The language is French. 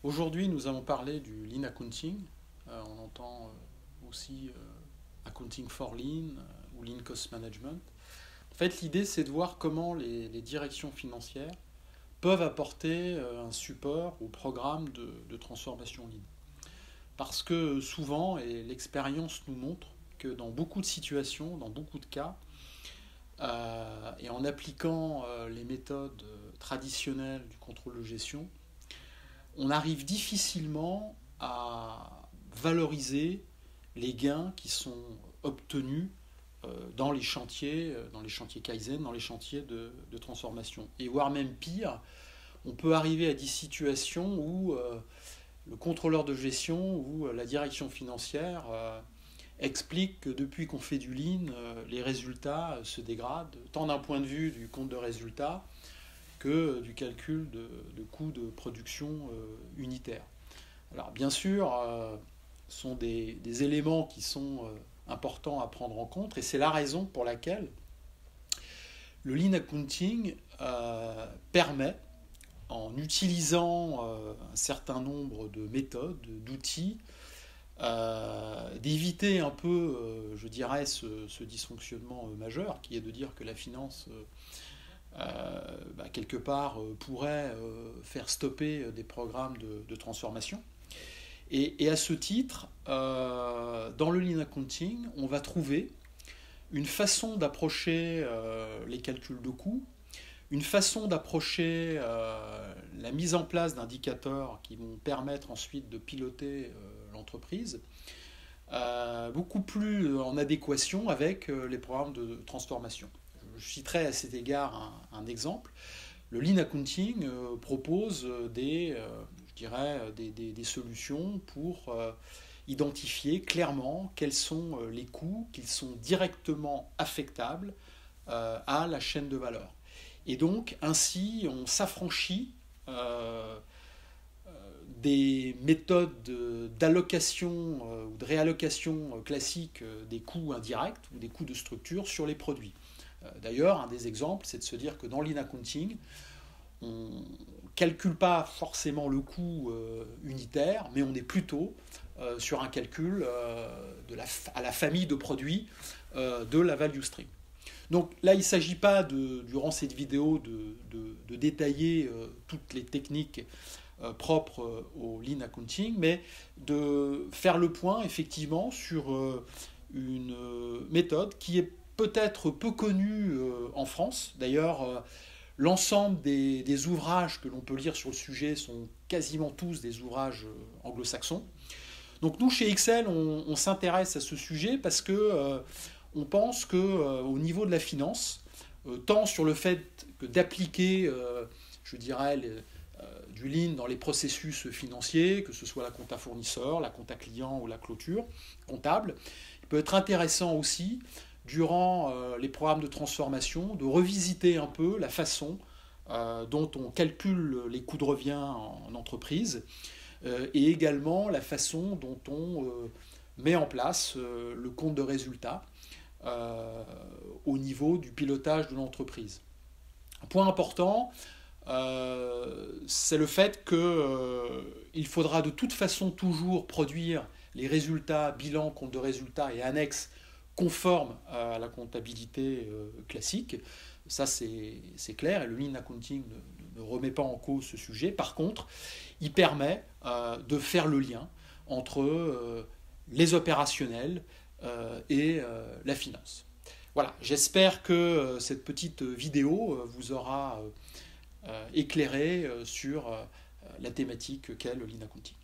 Aujourd'hui, nous allons parler du Lean Accounting. On entend aussi Accounting for Lean ou Lean Cost Management. En fait, l'idée, c'est de voir comment les directions financières peuvent apporter un support au programme de transformation Lean. Parce que souvent, et l'expérience nous montre que dans beaucoup de situations, dans beaucoup de cas, et en appliquant les méthodes traditionnelles du contrôle de gestion, on arrive difficilement à valoriser les gains qui sont obtenus dans les chantiers Kaizen, dans les chantiers de transformation. Et voire même pire, on peut arriver à des situations où le contrôleur de gestion ou la direction financière explique que depuis qu'on fait du lean, les résultats se dégradent, tant d'un point de vue du compte de résultats que du calcul de coûts de production unitaire. Alors bien sûr, ce sont des éléments qui sont importants à prendre en compte, et c'est la raison pour laquelle le Lean Accounting permet, en utilisant un certain nombre de méthodes, d'outils, d'éviter un peu, je dirais, ce dysfonctionnement majeur, qui est de dire que la finance, quelque part, pourrait faire stopper des programmes de transformation. Et à ce titre, dans le Lean Accounting, on va trouver une façon d'approcher les calculs de coûts, une façon d'approcher la mise en place d'indicateurs qui vont permettre ensuite de piloter l'entreprise, beaucoup plus en adéquation avec les programmes de transformation. Je citerai à cet égard un exemple. Le Lean Accounting propose des solutions pour identifier clairement quels sont les coûts qui sont directement affectables à la chaîne de valeur. Et donc, ainsi, on s'affranchit des méthodes d'allocation ou de réallocation classiques des coûts indirects ou des coûts de structure sur les produits. D'ailleurs, un des exemples, c'est de se dire que dans Lean Accounting, on ne calcule pas forcément le coût unitaire, mais on est plutôt sur un calcul à la famille de produits de la value stream. Donc là, il ne s'agit pas, durant cette vidéo, de détailler toutes les techniques propres au Lean Accounting, mais de faire le point, effectivement, sur une méthode qui est peut-être peu connue en France. D'ailleurs, l'ensemble des ouvrages que l'on peut lire sur le sujet sont quasiment tous des ouvrages anglo-saxons. Donc nous, chez Excel, on s'intéresse à ce sujet parce que on pense qu'au niveau de la finance, tant sur le fait que d'appliquer, je dirais, du lean dans les processus financiers, que ce soit la compta fournisseur, la compta client ou la clôture comptable, il peut être intéressant aussi, durant les programmes de transformation, de revisiter un peu la façon dont on calcule les coûts de revient en entreprise, et également la façon dont on met en place le compte de résultat au niveau du pilotage de l'entreprise. Un point important, c'est le fait qu'il faudra de toute façon toujours produire les résultats, bilan, compte de résultats et annexes conformes à la comptabilité classique. Ça, c'est clair, et le Lean Accounting ne remet pas en cause ce sujet. Par contre, il permet de faire le lien entre les opérationnels et la finance. Voilà, j'espère que cette petite vidéo vous aura éclairé sur la thématique qu'est le Lean Accounting.